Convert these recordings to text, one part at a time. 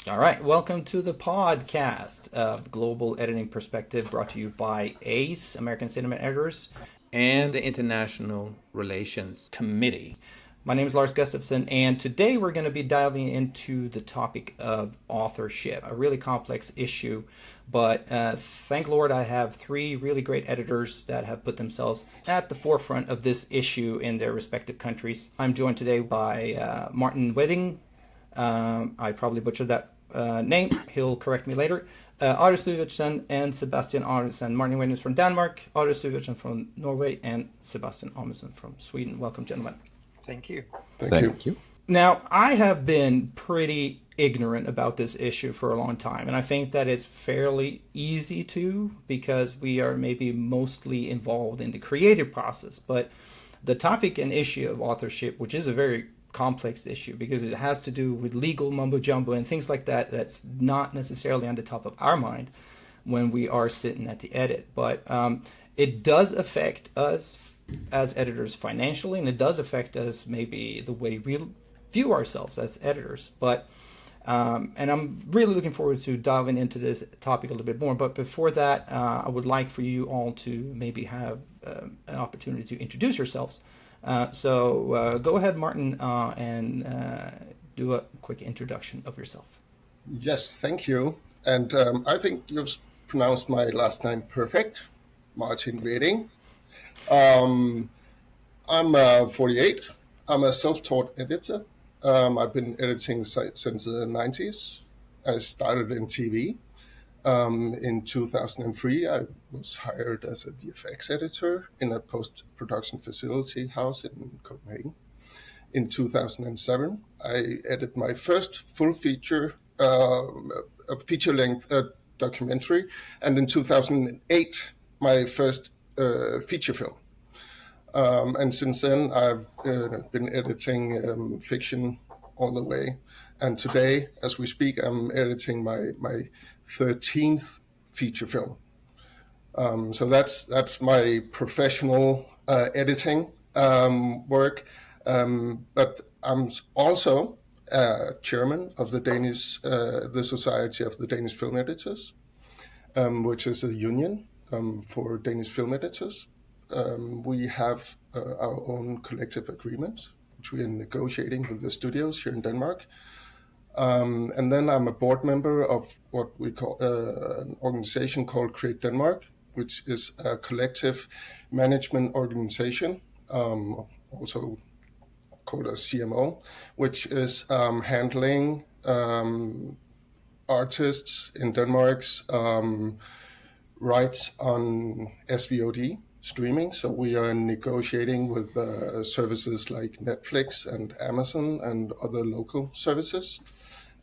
All right, welcome to the podcast of Global Editing Perspective, brought to you by ACE, American Cinema Editors, and the International Relations Committee. My name is Lars Gustafson, and today we're going to be diving into the topic of authorship, a really complex issue. But thank Lord I have three really great editors that have put themselves at the forefront of this issue in their respective countries. I'm joined today by Martin Wehding. I probably butchered that name. He'll correct me later. Syvertsen and Sebastian Amundsen. Martin Wehding is from Denmark, Syvertsen from Norway, and Sebastian Amundsen from Sweden. Welcome, gentlemen. Thank you. Thank you. Now, I have been pretty ignorant about this issue for a long time, and I think that it's fairly easy to, because we are maybe mostly involved in the creative process. But the topic and issue of authorship, which is a very complex issue because it has to do with legal mumbo jumbo and things like that, that's not necessarily on the top of our mind when we are sitting at the edit. But it does affect us as editors financially, and it does affect us maybe the way we view ourselves as editors. But and I'm really looking forward to diving into this topic a little bit more. But before that, I would like for you all to maybe have an opportunity to introduce yourselves. So go ahead, Martin, and do a quick introduction of yourself. Yes, thank you. And I think you've pronounced my last name perfect, Martin Wehding. I'm 48. I'm a self-taught editor. I've been editing since the 90s. I started in TV. In 2003, I was hired as a VFX editor in a post-production facility house in Copenhagen. In 2007, I edited my first full feature, a feature-length documentary, and in 2008, my first feature film. And since then, I've been editing fiction all the way. And today, as we speak, I'm editing my 13th feature film. So that's my professional editing work. But I'm also chairman of the Society of the Danish Film Editors, which is a union for Danish film editors. We have our own collective agreement, which we are negotiating with the studios here in Denmark. And then I'm a board member of what we call an organization called Create Denmark, which is a collective management organization, also called a CMO, which is handling artists in Denmark's rights on SVOD streaming. So we are negotiating with services like Netflix and Amazon and other local services.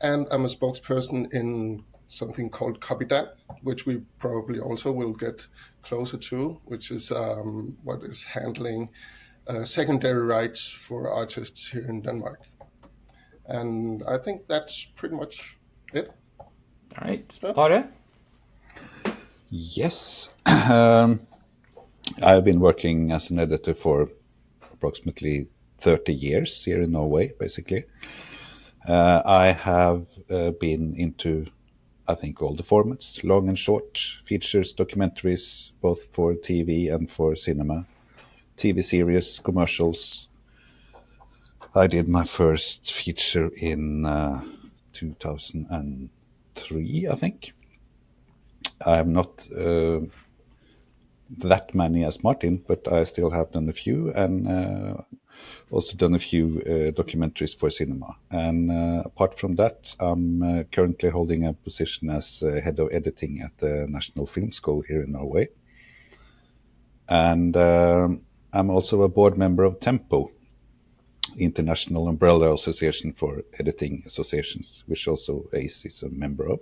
And I'm a spokesperson in something called Copydan, which we probably also will get closer to, which is what is handling secondary rights for artists here in Denmark. And I think that's pretty much it. All right. Are? Yes. I've been working as an editor for approximately 30 years here in Norway, basically. I have been into, I think, all the formats, long and short, features, documentaries, both for TV and for cinema, TV series, commercials. I did my first feature in 2003, I think. I have not that many as Martin, but I still have done a few, and also done a few documentaries for cinema. And apart from that, I'm currently holding a position as head of editing at the National Film School here in Norway. And I'm also a board member of Tempo, International Umbrella Association for Editing Associations, which also ACE is a member of.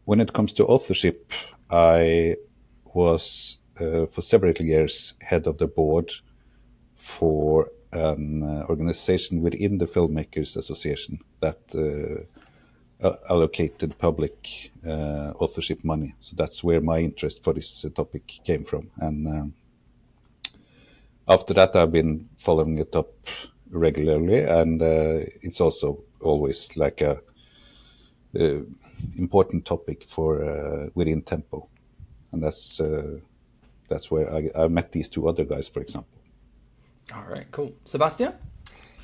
When it comes to authorship, I was for several years head of the board for an organization within the Filmmakers Association that allocated public authorship money. So that's where my interest for this topic came from. And after that, I've been following it up regularly, and it's also always like a important topic for within Tempo, and that's where I met these two other guys, for example. All right, cool. Sebastian?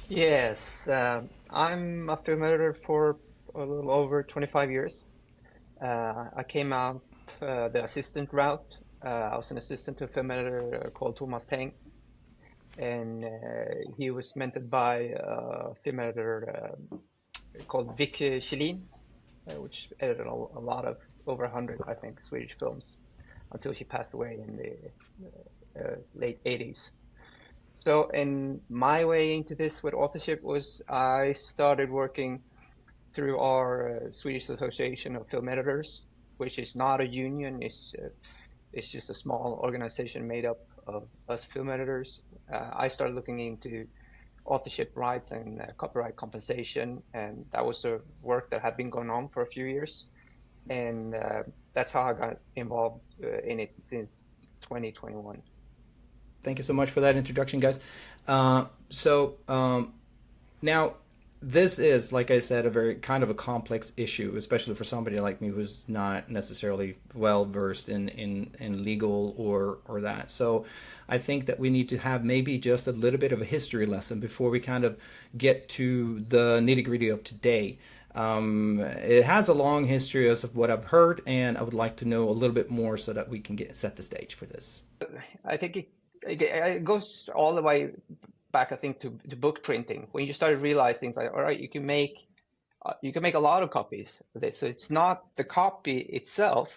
Yes, I'm a film editor for a little over 25 years. I came out the assistant route. I was an assistant to a film editor called Thomas Teng, and he was mentored by a film editor called Vic Kjellin, which edited a lot of over 100, I think, Swedish films until she passed away in the late 80s. So, and my way into this with authorship was I started working through our Swedish Association of Film Editors, which is not a union. It's just a small organization made up of us film editors. I started looking into authorship rights and copyright compensation, and that was a work that had been going on for a few years, and that's how I got involved in it since 2021. Thank you so much for that introduction, guys. Now, this is, like I said, a very kind of a complex issue, especially for somebody like me who's not necessarily well versed in legal or that. So I think that we need to have maybe just a little bit of a history lesson before we kind of get to the nitty-gritty of today. It has a long history as of what I've heard, and I would like to know a little bit more so that we can set the stage for this. I think it goes all the way back, I think, to book printing, when you started realizing like, all right, you can make a lot of copies of this. So it's not the copy itself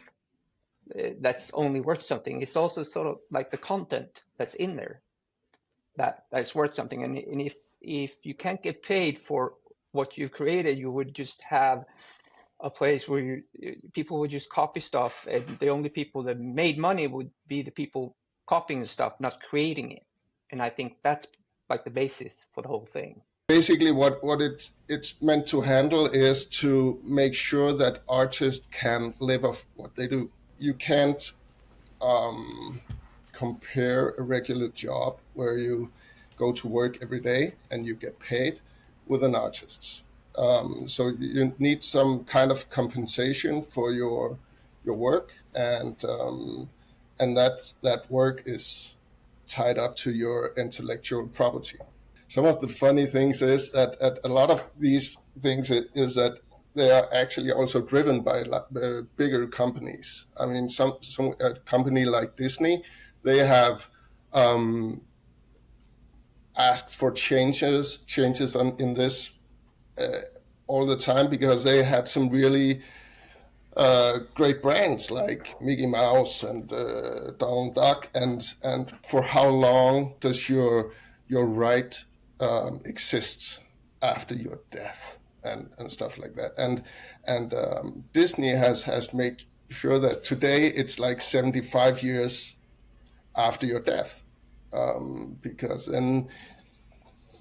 that's only worth something. It's also sort of like the content that's in there that is worth something. And if you can't get paid for what you've created, you would just have a place where people would just copy stuff, and the only people that made money would be the people copying the stuff, not creating it. And I think that's like the basis for the whole thing. Basically, what it's meant to handle is to make sure that artists can live off what they do. You can't compare a regular job where you go to work every day and you get paid with an artist. So you need some kind of compensation for your work, and that work is tied up to your intellectual property. Some of the funny things is that a lot of these things is that they are actually also driven by bigger companies. I mean, some a company like Disney, they have asked for changes in this all the time, because they had some really great brands like Mickey Mouse and Donald Duck, and for how long does your right exist after your death and stuff like that, and Disney has made sure that today it's like 75 years after your death, because then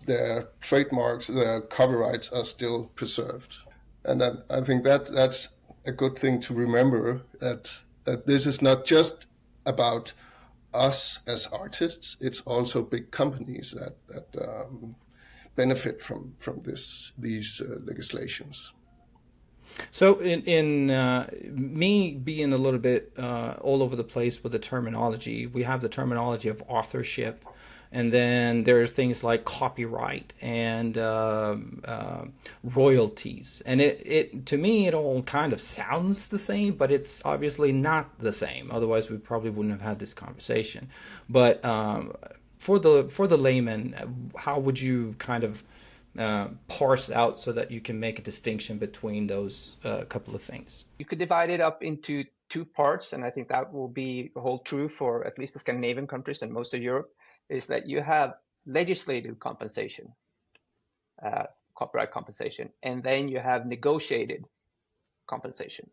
their trademarks, their copyrights are still preserved. And I think that's a good thing to remember, that this is not just about us as artists, it's also big companies that benefit from these legislations. So in me being a little bit all over the place with the terminology, we have the terminology of authorship, and then there's things like copyright and royalties. And it to me, it all kind of sounds the same, but it's obviously not the same. Otherwise, we probably wouldn't have had this conversation. But for the layman, how would you kind of parse out so that you can make a distinction between those couple of things? You could divide it up into two parts, and I think that will be hold true for at least the Scandinavian countries and most of Europe, is that you have legislated compensation, copyright compensation, and then you have negotiated compensation.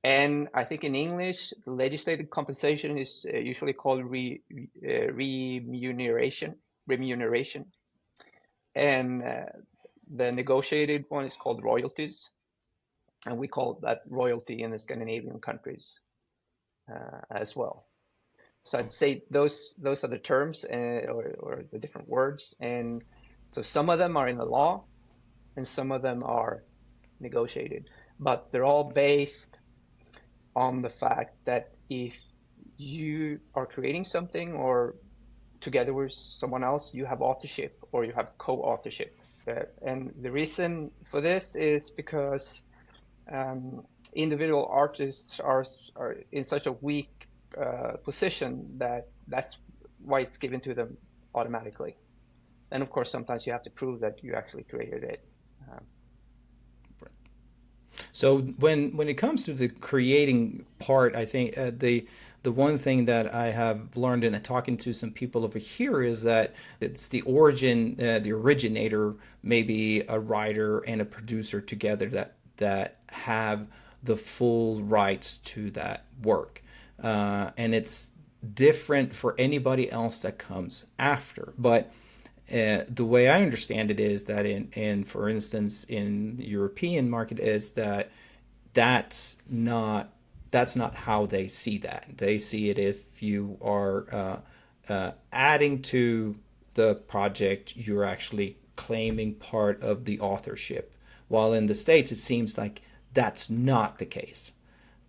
And I think in English, legislated compensation is usually called remuneration. And the negotiated one is called royalties, and we call that royalty in the Scandinavian countries as well. So I'd say those are the terms or the different words, and so some of them are in the law, and some of them are negotiated. But they're all based on the fact that if you are creating something or together with someone else, you have authorship or you have co-authorship. And the reason for this is because individual artists are in such a weak position that that's why it's given to them automatically. And of course, sometimes you have to prove that you actually created it. So when it comes to the creating part, I think the one thing that I have learned in talking to some people over here is that it's the originator, maybe a writer and a producer together that have the full rights to that work, and it's different for anybody else that comes after, but. The way I understand it is that for instance, in the European market is that's not how they see that. They see it if you are adding to the project, you're actually claiming part of the authorship. While in the States, it seems like that's not the case.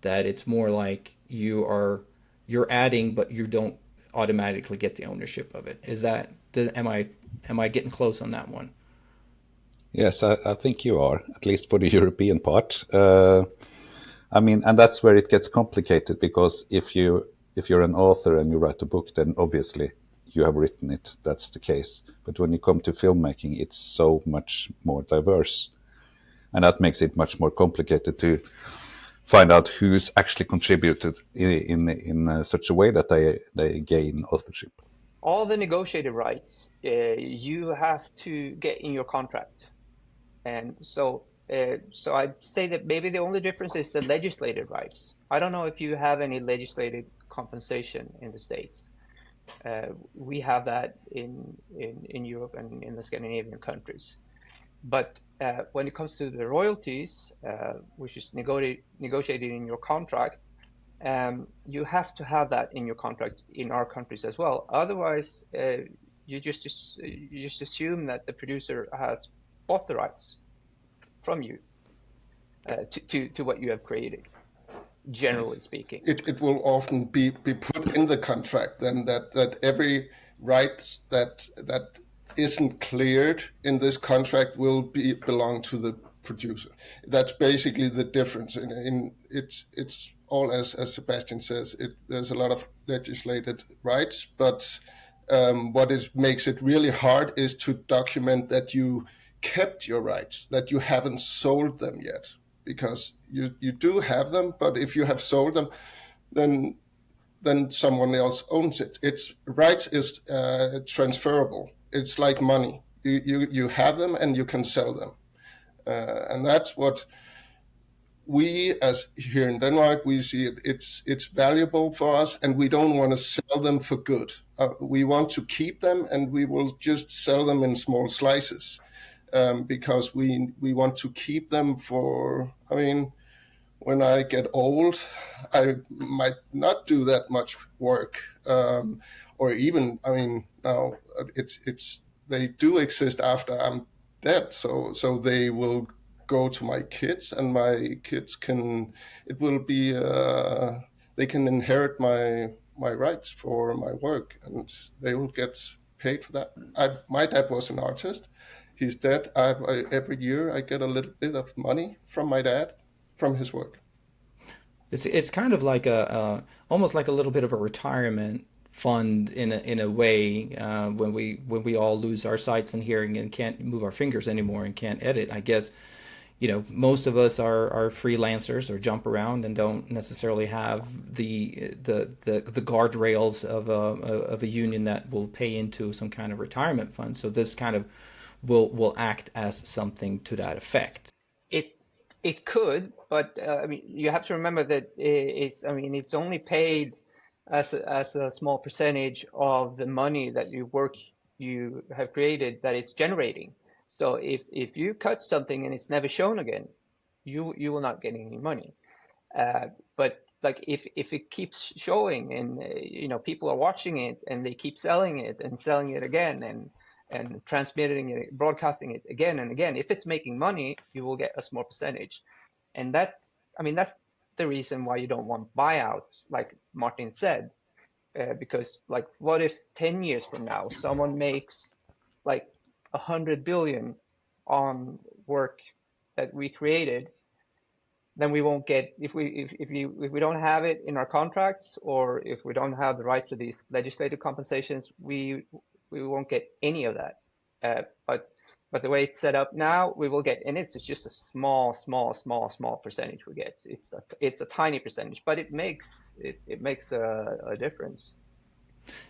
That it's more like you're adding, but you don't automatically get the ownership of it. Am I getting close on that one? Yes, I think you are, at least for the European part. I mean, and that's where it gets complicated, because if you're an author and you write a book, then obviously you have written it. That's the case. But when you come to filmmaking, it's so much more diverse, and that makes it much more complicated to find out who's actually contributed in such a way that they gain authorship. All the negotiated rights you have to get in your contract, and so I'd say that maybe the only difference is the legislated rights. I don't know if you have any legislated compensation in the States. We have that in Europe and in the Scandinavian countries. But when it comes to the royalties, which is negotiated in your contract, you have to have that in your contract in our countries as well. Otherwise, you just assume that the producer has bought the rights from you to what you have created. Generally speaking, it will often be put in the contract then that every right that isn't cleared in this contract will belong to the producer. That's basically the difference. In it's all as Sebastian says. There's a lot of legislated rights, but what makes it really hard is to document that you kept your rights, that you haven't sold them yet, because you do have them, but if you have sold them, then someone else owns it. Its rights is transferable. It's like money. You have them and you can sell them. And that's what we, as here in Denmark, we see it's valuable for us, and we don't want to sell them for good. We want to keep them, and we will just sell them in small slices, because we want to keep them for, I mean, when I get old, I might not do that much work, or even, I mean, now they do exist after I'm dead, so they will go to my kids, and my kids they can inherit my rights for my work, and they will get paid for that. My dad was an artist. He's dead. Every year I get a little bit of money from my dad from his work. It's kind of like almost like a little bit of a retirement fund in a way, when we all lose our sights and hearing and can't move our fingers anymore and can't edit. I guess, most of us are freelancers or jump around and don't necessarily have the guardrails of a union that will pay into some kind of retirement fund. So this kind of will act as something to that effect. It could, but I mean, you have to remember that it's it's only paid as a small percentage of the money that you have created that it's generating. So if you cut something and it's never shown again, you will not get any money. But like if it keeps showing and people are watching it and they keep selling it and selling it again, and transmitting it, broadcasting it again and again, if it's making money, you will get a small percentage. And that's the reason why you don't want buyouts, like Martin said, because like, what if 10 years from now someone makes like 100 billion on work that we created? Then we won't get, if we don't have it in our contracts, or if we don't have the rights to these legislative compensations, we won't get any of that. But the way it's set up now, we will get, and it's just a small percentage we get. It's a tiny percentage, but it makes a difference.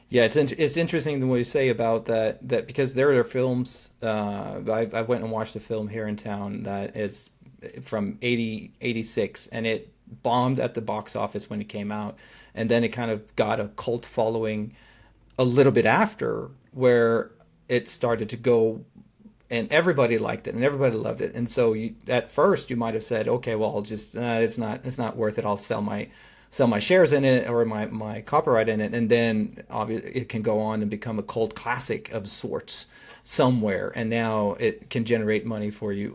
Yeah, it's interesting the way you say about that because there are films. I went and watched a film here in town that is from 86, and it bombed at the box office when it came out, and then it kind of got a cult following a little bit after, where it started to go, and everybody liked it and everybody loved it. And so at first you might have said, okay, well, I'll just it's not worth it. I'll sell my shares in it, or my copyright in it, and then obviously it can go on and become a cult classic of sorts somewhere, and now it can generate money for you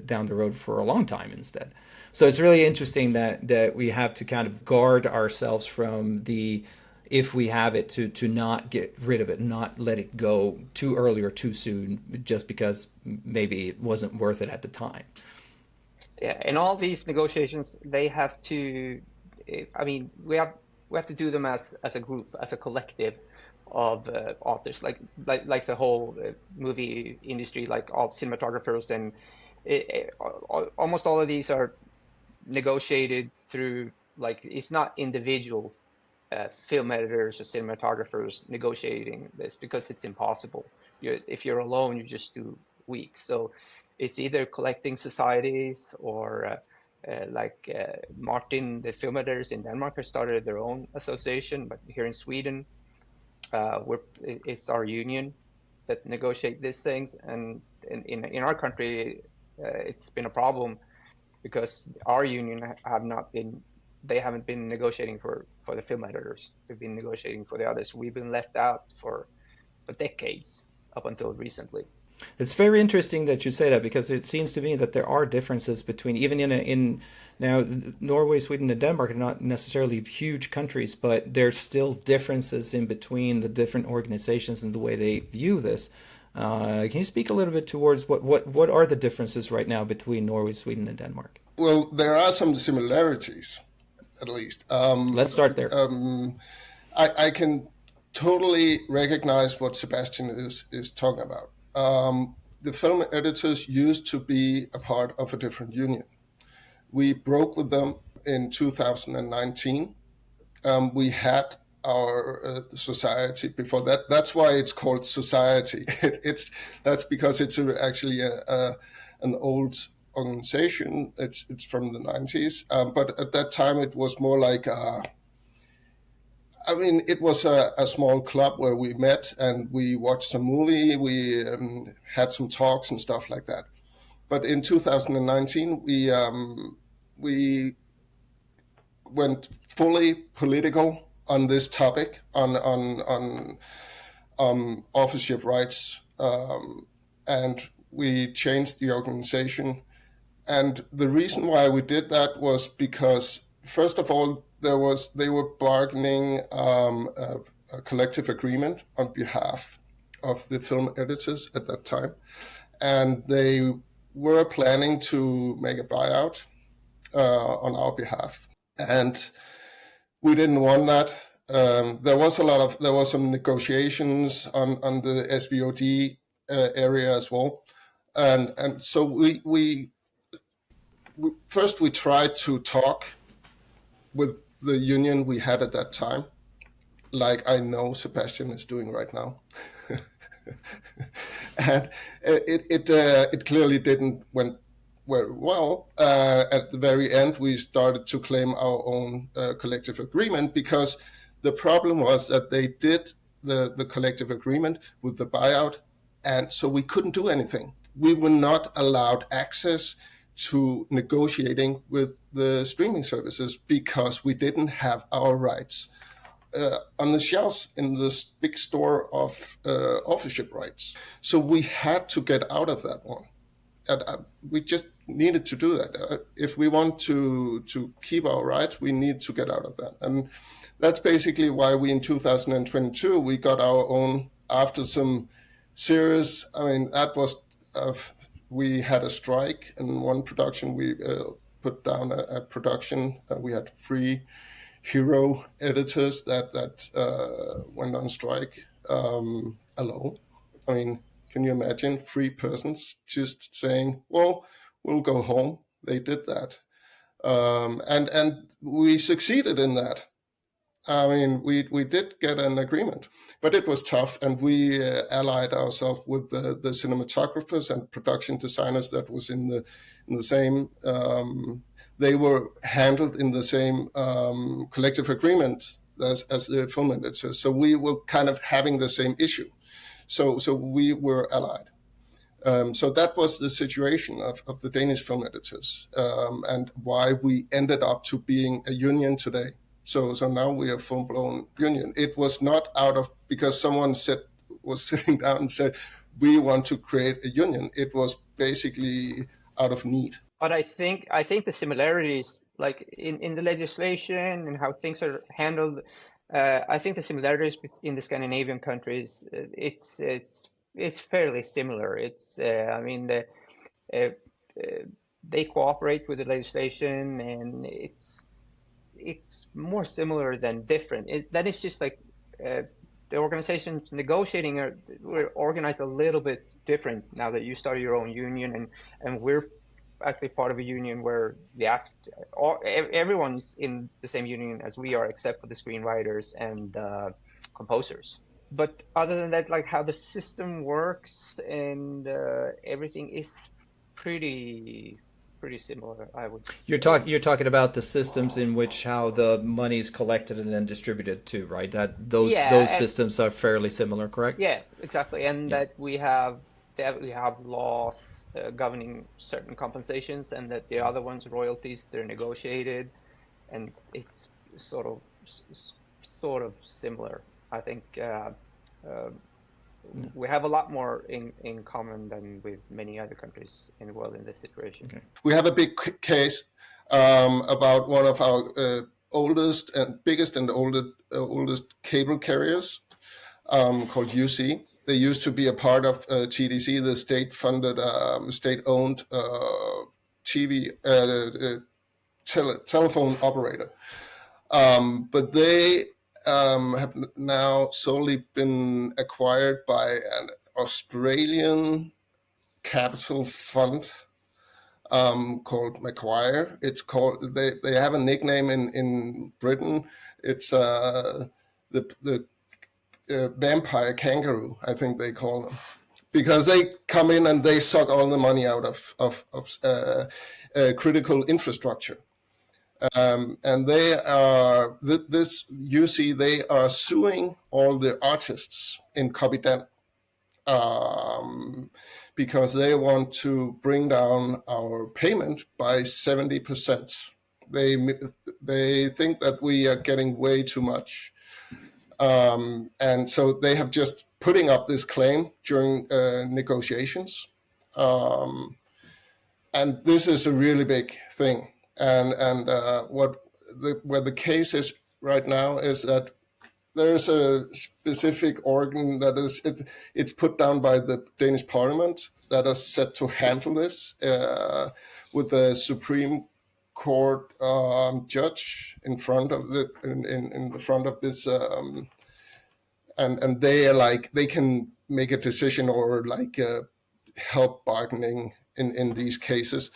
down the road for a long time instead. So it's really interesting that we have to kind of guard ourselves from the, if we have it, to not get rid of it, not let it go too early or too soon, just because maybe it wasn't worth it at the time. Yeah, and all these negotiations, they have to, I mean, we have to do them as a group, as a collective of authors, like the whole movie industry, like all cinematographers, and almost all of these are negotiated through, like, it's not individual film editors or cinematographers negotiating this, because it's impossible. If you're alone, you're just too weak. So it's either collecting societies, or Martin, the film editors in Denmark, have started their own association, but here in Sweden, it's our union that negotiate these things, and in our country, it's been a problem because our union haven't been negotiating for the film editors. They've been negotiating for the others. We've been left out for decades up until recently. It's very interesting that you say that, because it seems to me that there are differences between, even in now Norway, Sweden, and Denmark are not necessarily huge countries, but there's still differences in between the different organizations and the way they view this. Can you speak a little bit towards what are the differences right now between Norway, Sweden, and Denmark? Well, there are some similarities, at least. Let's start there. I can totally recognize what Sebastian is talking about. The film editors used to be a part of a different union. We broke with them in 2019. We had our society before that. That's why it's called society. That's because it's actually an old organization. It's from the 90s. But at that time, it was more like it was a small club where we met and we watched some movie, we had some talks and stuff like that. But in 2019, we went fully political on this topic, on authorship rights, and we changed the organization. And the reason why we did that was because, first of all, they were bargaining a collective agreement on behalf of the film editors at that time, and they were planning to make a buyout on our behalf, and we didn't want that. There was some negotiations on the SVOD area as well, and so we first we tried to talk with the union we had at that time, like I know Sebastian is doing right now. And it clearly didn't went very well. At the very end, we started to claim our own collective agreement, because the problem was that they did the collective agreement with the buyout, and so we couldn't do anything. We were not allowed access to negotiating with the streaming services because we didn't have our rights on the shelves in this big store of authorship rights. So we had to get out of that one. And we just needed to do that. If we want to keep our rights, we need to get out of that. And that's basically why we, in 2022, we got our own, after some serious, that was, we had a strike in one production. We put down a production. We had 3 hero editors that went on strike alone. Can you imagine 3 persons just saying, well, we'll go home? They did that. And we succeeded in that. We did get an agreement, but it was tough, and we allied ourselves with the cinematographers and production designers that was in the same. They were handled in the same collective agreement as the film editors. So we were kind of having the same issue. So we were allied. So that was the situation of the Danish film editors, and why we ended up to being a union today. So now we are full-blown union. It was not out of because someone was sitting down and said, we want to create a union. It was basically out of need. But I think the similarities, like in the legislation and how things are handled, I think the similarities in the Scandinavian countries, it's fairly similar. They cooperate with the legislation, and it's more similar than different. That is just like the organizations negotiating we're organized a little bit different now that you started your own union, and we're actually part of a union where everyone's in the same union as we are, except for the screenwriters and composers. But other than that, like how the system works and everything is pretty similar, I would say. You're talking about the systems in which how the money is collected and then distributed too, right? Those systems are fairly similar, correct? Yeah, exactly. And that we have laws governing certain compensations, and that the other ones, royalties, they're negotiated, and it's sort of similar. I think we have a lot more in common than with many other countries in the world in this situation. Okay. We have a big case about one of our oldest and biggest and oldest cable carriers called UC. They used to be a part of TDC, the state-funded, state-owned TV telephone operator. But they have now solely been acquired by an Australian capital fund called Macquarie. It's called. They have a nickname in Britain. It's the vampire kangaroo, I think they call them, because they come in and they suck all the money out of critical infrastructure. And they are they are suing all the artists in Copydan because they want to bring down our payment by 70%. They think that we are getting way too much. And so they have just putting up this claim during negotiations. And this is a really big thing. And where the case is right now is that there is a specific organ that it's put down by the Danish Parliament that is set to handle this with the Supreme Court judge in front of in the front of this, and they are like they can make a decision or like help bargaining in these cases.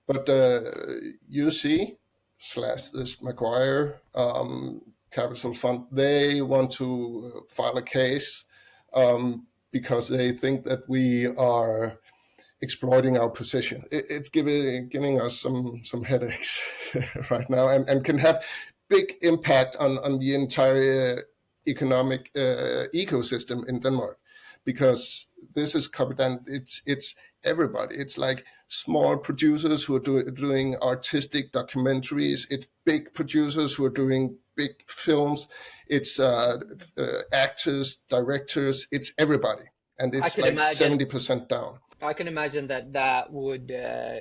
But UC / this Macquarie Capital Fund, they want to file a case because they think that we are exploiting our position. It's giving us some headaches right now, and can have big impact on the entire economic ecosystem in Denmark, because this is Copydan. It's everybody. It's like small producers who are doing artistic documentaries. It's big producers who are doing big films, it's actors, directors, it's everybody, and I it's can like imagine. 70% down. I can imagine that that would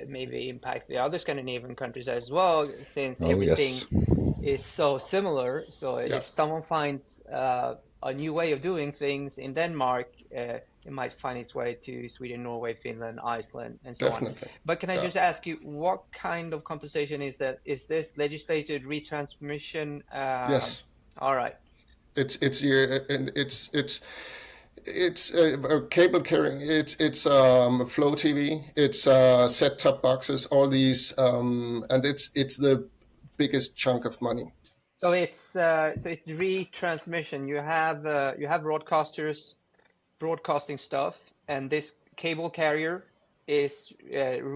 maybe impact the other Scandinavian countries as well, since Oh everything yes, is so similar. So Yeah, if someone finds a new way of doing things in Denmark, it might find its way to Sweden, Norway, Finland, Iceland, and so on. definitely. But can I Yeah. just ask you, what kind of compensation is that? Is this legislated retransmission? Yes. All right. It's and it's cable carrying. It's Flow TV. It's set top boxes. All these and it's the biggest chunk of money. So it's retransmission. You have broadcasters broadcasting stuff, and this cable carrier is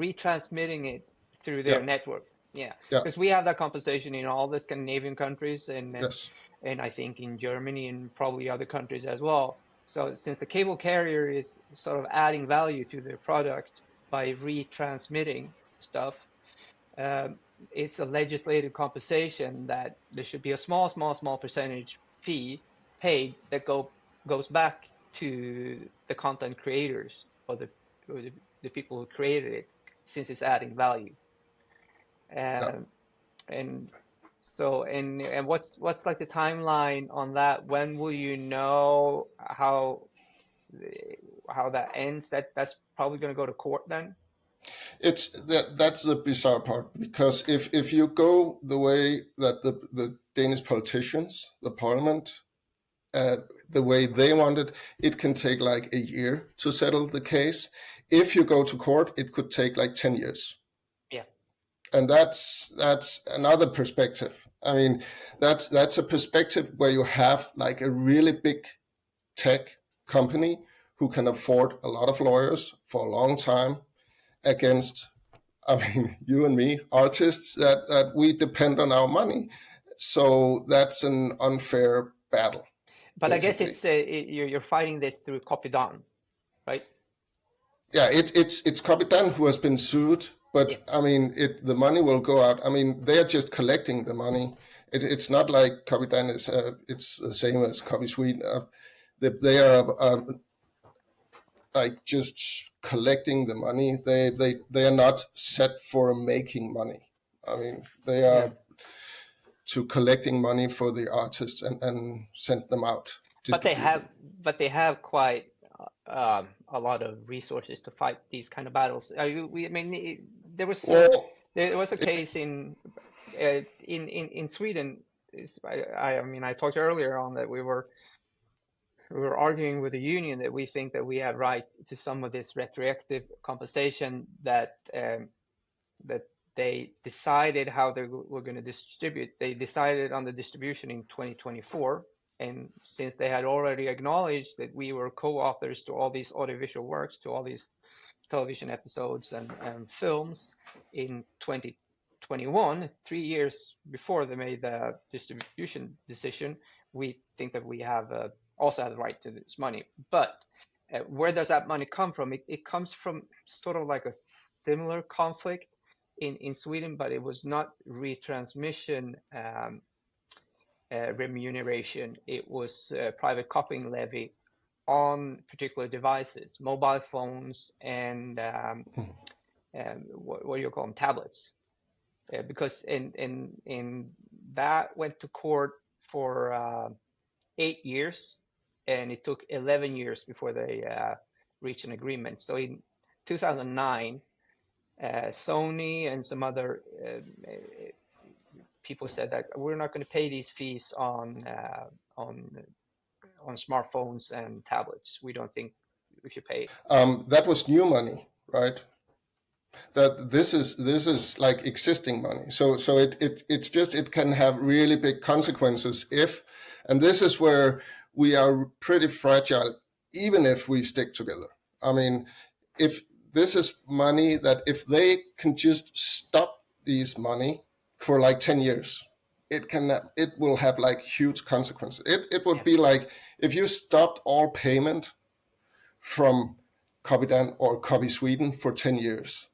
retransmitting it through Yeah, their network. Yeah, yeah, because we have that compensation in all the Scandinavian countries, yes, and I think in Germany and probably other countries as well. So since the cable carrier is sort of adding value to their product by retransmitting stuff, um, it's a legislative compensation that there should be a small percentage fee paid that goes back to the content creators or the people who created it, since it's adding value. yeah. Um, and so and what's like the timeline on that? When will you know how that ends? That's probably going to go to court then. It's that's the bizarre part, because if you go the way that the Danish politicians, the parliament, the way they want it, it can take like a year to settle the case. If you go to court, it could take like 10 years. Yeah. And that's another perspective. I mean, that's a perspective where you have like a really big tech company who can afford a lot of lawyers for a long time against, I mean, you and me, artists, that we depend on our money. So that's an unfair battle, But I guess basically. it's you're fighting this through copy down, right? Yeah, it's Kapitan who has been sued, Yeah. but I mean, the money will go out. I mean, they are just collecting the money. It's not like Kapitan is. It's the same as Copy Sweden. They are like just collecting the money. They are not set for making money. I mean, they Yeah. are to collecting money for the artists and send them out, But they distribute have them. but they have quite a lot of resources to fight these kind of battles. I mean, Well, there was a it, case in Sweden. I mean, I talked earlier on that we were arguing with the union that we think that we have right to some of this retroactive compensation that that they decided how they were going to distribute. They decided on the distribution in 2024. And since they had already acknowledged that we were co-authors to all these audiovisual works, to all these television episodes and films in 2021, 3 years before they made the distribution decision, we think that we have also have the right to this money. But where does that money come from? It comes from sort of like a similar conflict in Sweden, but it was not retransmission remuneration. It was private copying levy on particular devices, mobile phones, and what do you call them, tablets? Because in that went to court for 8 years, and it took 11 years before they reached an agreement. So in 2009, Sony and some other people said that we're not going to pay these fees on smartphones and tablets. We don't think we should pay. that was new money, right? That this is like existing money. So it's just, it can have really big consequences if, and this is where we are pretty fragile, even if we stick together. I mean, if this is money that if they can just stop these money for like 10 years, it will have like huge consequences. It would Yeah. be like if you stopped all payment from Copydan or Copy Sweden for 10 years.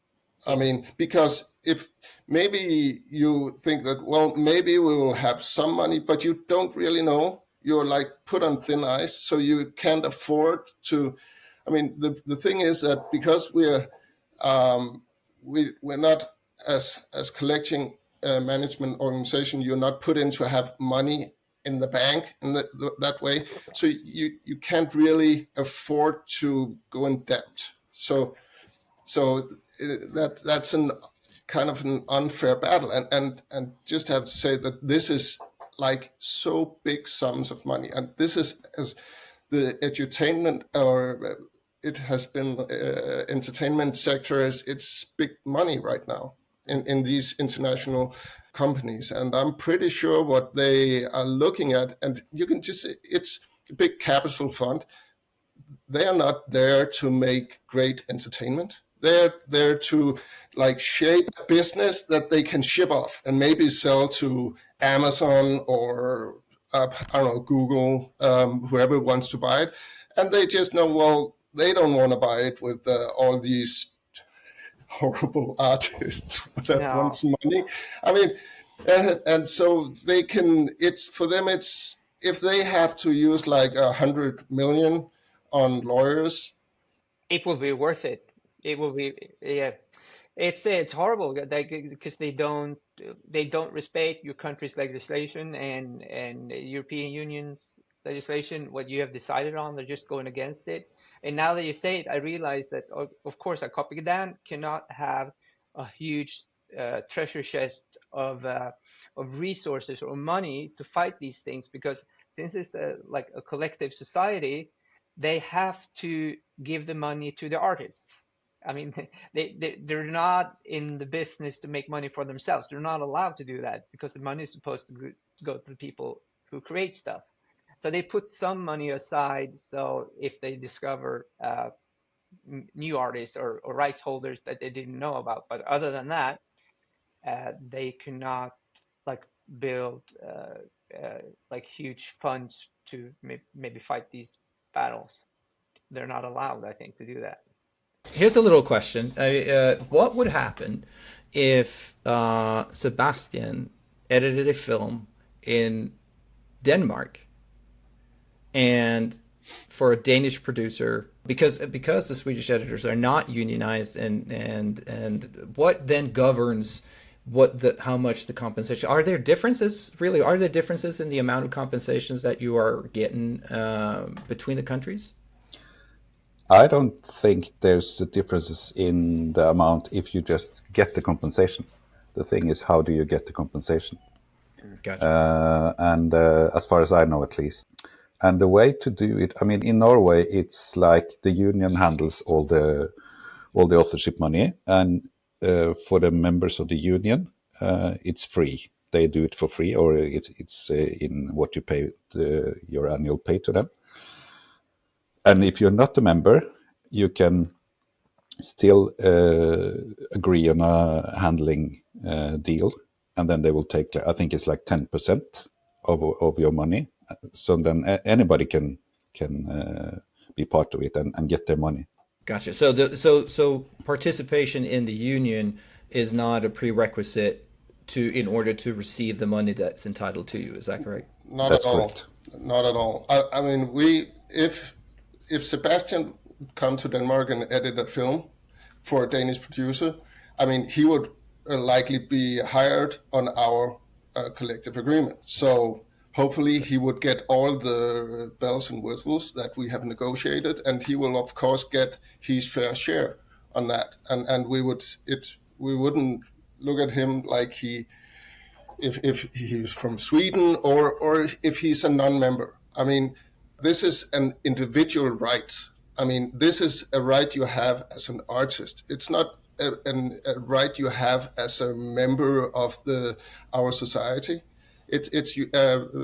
I mean, because if maybe you think that, well, maybe we will have some money, but you don't really know. You're like put on thin ice, so you can't afford to. I mean, the thing is that because we're not as collecting management organization, you're not put in to have money in the bank in that way. So you can't really afford to go in debt. So that's an kind of an unfair battle, and just have to say that this is like so big sums of money, and this is as the edutainment or it has been entertainment sector is it's big money right now in these international companies, and I'm pretty sure what they are looking at, and you can just it's a big capital fund. They are not there to make great entertainment. They're there to like shape a business that they can ship off and maybe sell to Amazon or I don't know, Google, whoever wants to buy it. And they just know, well, they don't want to buy it with all these horrible artists that No. wants money. I mean, and so they can, it's for them, it's if they have to use like 100 million on lawyers. It will be worth it. It will be, yeah. It's horrible because they don't respect your country's legislation and European Union's legislation. What you have decided on, they're just going against it. And now that you say it, I realize that of course a Copydan cannot have a huge treasure chest of resources or money to fight these things, because since it's like a collective society, they have to give the money to the artists. I mean, they're not in the business to make money for themselves. They're not allowed to do that because the money is supposed to go to the people who create stuff. So they put some money aside. So if they discover new artists or rights holders that they didn't know about, but other than that, they cannot like build like huge funds to maybe fight these battles. They're not allowed, I think, to do that. Here's a little question. What would happen if Sebastian edited a film in Denmark and for a Danish producer, because the Swedish editors are not unionized, and what then governs how much the compensation? Are there differences really? Are there differences in the amount of compensations that you are getting between the countries? I don't think there's differences in the amount if you just get the compensation. The thing is, how do you get the compensation? Gotcha. And as far as I know, at least. And the way to do it, I mean, in Norway, it's like the union handles all the authorship money, and for the members of the union, it's free. They do it for free, or it's in what you pay your annual pay to them. And if you're not a member, you can still agree on a handling deal, and then they will take, I think it's like 10% of your money. So then anybody can be part of it and get their money. Gotcha. So participation in the union is not a prerequisite in order to receive the money that's entitled to you. Is that correct? Not That's at all. correct. Not at all. I mean, if Sebastian come to Denmark and edit a film for a Danish producer, I mean, he would likely be hired on our collective agreement. So hopefully he would get all the bells and whistles that we have negotiated, and he will of course get his fair share on that. And we wouldn't look at him like if he's from Sweden or if he's a non-member. I mean, this is an individual right. I mean, this is a right you have as an artist. It's not a right you have as a member of our society. It's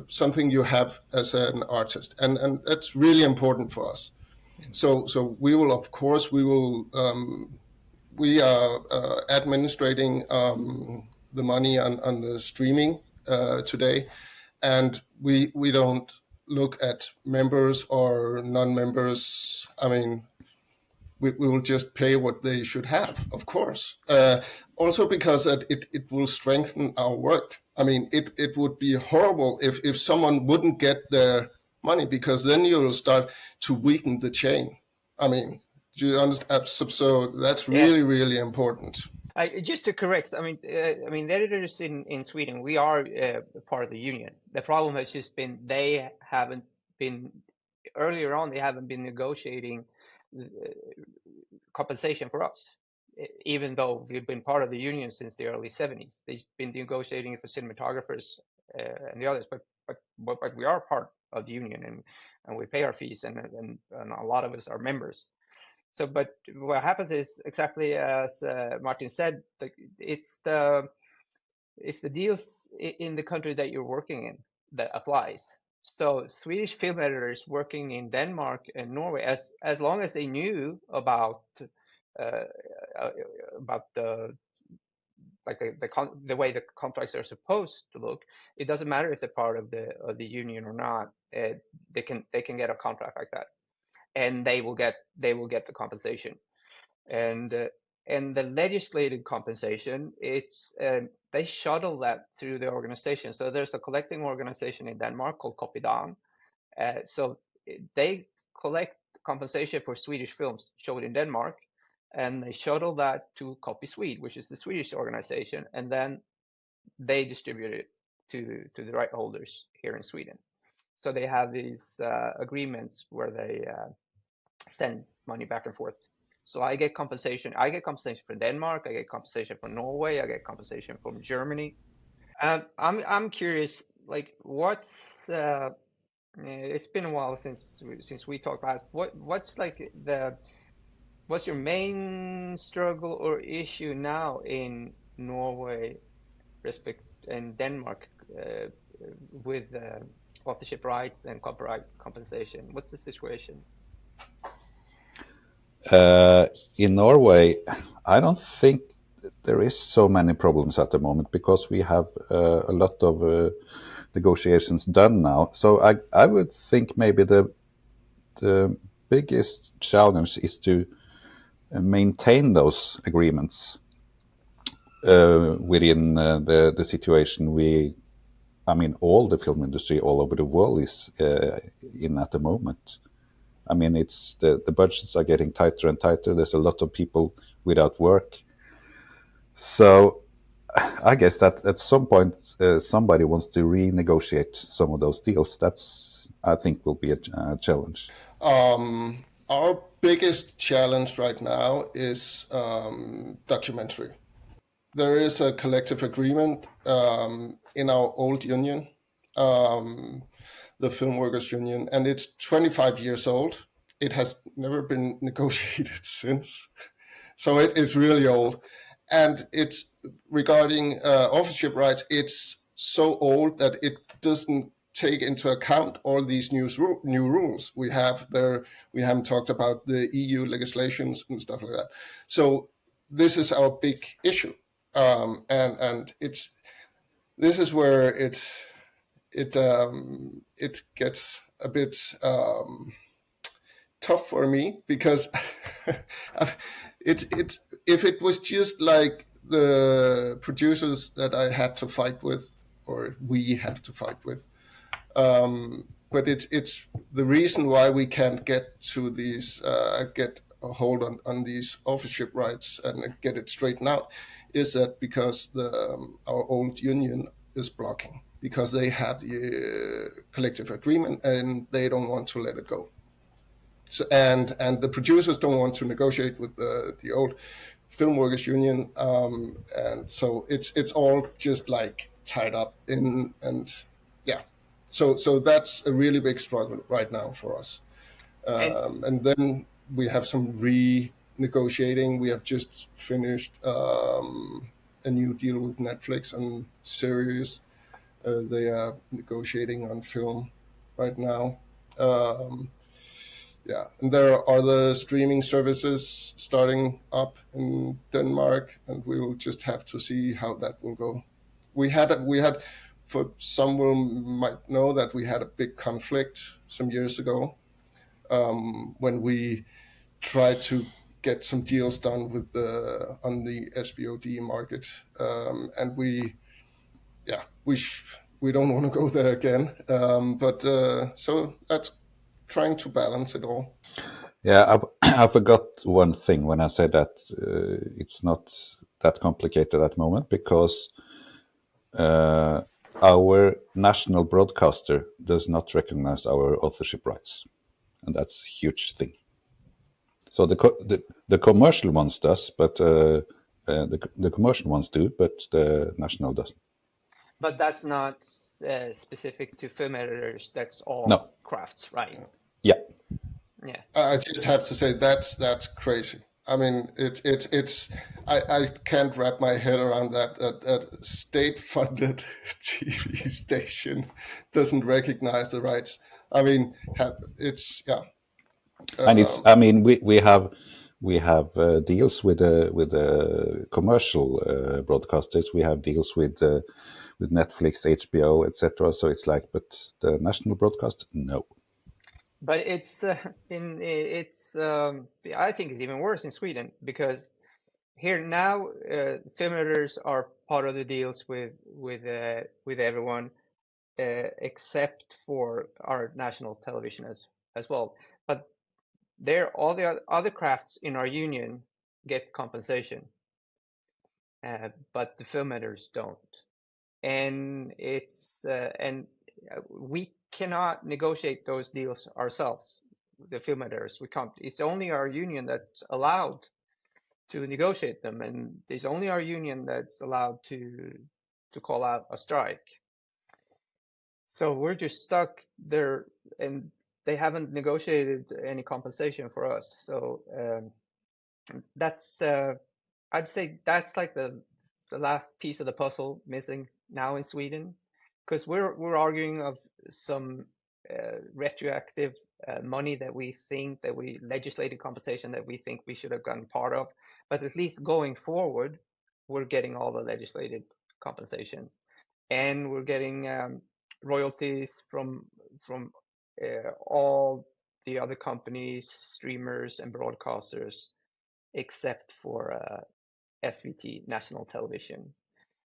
something you have as an artist, and that's really important for us. So we will, of course, we are administrating the money on the streaming today, and we don't look at members or non-members. I mean, we will just pay what they should have, of course. Also because it will strengthen our work. I mean, it would be horrible if someone wouldn't get their money, because then you will start to weaken the chain. I mean, do you understand? So that's Yeah. really, really important. Just to correct, I mean, the editors in Sweden, we are part of the union. The problem has just been they haven't been earlier on. They haven't been negotiating compensation for us, even though we've been part of the union since the early 70s. They've been negotiating it for cinematographers and the others, but we are part of the union, and we pay our fees, and a lot of us are members. So, but what happens is exactly as Martin said, it's the deals in the country that you're working in that applies. So Swedish film editors working in Denmark and Norway, as long as they knew about the the way the contracts are supposed to look, it doesn't matter if they're part of the union or not. They can get a contract like that, and they will get the compensation. And the legislated compensation, it's they shuttle that through the organization. So there's a collecting organization in Denmark called Copydan. So they collect compensation for Swedish films showed in Denmark, and they shuttle that to Copy Swede, which is the Swedish organization, and then they distribute it to the right holders here in Sweden. So they have these agreements where they send money back and forth. So I get compensation. I get compensation from Denmark. I get compensation from Norway. I get compensation from Germany. I'm curious, like, what's it's been a while since we talked last. What's your main struggle or issue now in Norway, and Denmark with authorship rights and copyright compensation? What's the situation? In Norway, I don't think there is so many problems at the moment, because we have a lot of negotiations done now. So I would think maybe the biggest challenge is to maintain those agreements within the situation I mean, all the film industry all over the world is in at the moment. I mean, it's the budgets are getting tighter and tighter. There's a lot of people without work. So I guess that at some point somebody wants to renegotiate some of those deals. That's, I think, will be a challenge. Our biggest challenge right now is documentary. There is a collective agreement in our old union, the Film Workers Union, and it's 25 years old. It has never been negotiated since. So it's really old. And it's regarding authorship rights, it's so old that it doesn't take into account all these new rules we have there. We haven't talked about the EU legislations and stuff like that. So this is our big issue. And this is where it gets a bit tough for me, because if it was just like the producers that I had to fight with, or we have to fight with, but it's the reason why we can't get to these get a hold on these authorship rights and get it straightened out, is that because our old union is blocking, because they have the collective agreement and they don't want to let it go. So, and the producers don't want to negotiate with the old Film Workers Union, and so it's all just like tied up in, and yeah, so that's a really big struggle right now for us. And then we have some renegotiating. We have just finished a new deal with Netflix on series. They are negotiating on film right now. Yeah, and there are other streaming services starting up in Denmark, and we will just have to see how that will go. We had, for some will might know that we had a big conflict some years ago when we tried to get some deals done with on the SVOD market, and we don't want to go there again. But so that's trying to balance it all. Yeah, I forgot one thing when I said that it's not that complicated at the moment, because our national broadcaster does not recognize our authorship rights, and that's a huge thing. So the commercial ones does, but the commercial ones do, but the national doesn't. But that's not specific to film editors. That's all No. crafts, right? Yeah. Yeah. I just have to say that's crazy. I mean, I can't wrap my head around that a state-funded TV station doesn't recognize the rights. I mean, it's yeah. And it's, I mean, we have deals with the commercial broadcasters. We have deals with Netflix, HBO, etc. So it's like, but the national broadcast, no. But it's I think it's even worse in Sweden, because here now film editors are part of the deals with everyone except for our national television as well. But all the other crafts in our union get compensation, but the film editors don't, and we cannot negotiate those deals ourselves. The film editors, we can't. It's only our union that's allowed to negotiate them, and it's only our union that's allowed to call out a strike. So we're just stuck there, and they haven't negotiated any compensation for us. So that's I'd say that's like the last piece of the puzzle missing now in Sweden, because we're arguing of some retroactive money that we think that we legislated compensation that we think we should have gotten part of, but at least going forward, we're getting all the legislated compensation, and we're getting royalties from all the other companies, streamers, and broadcasters, except for SVT, National Television.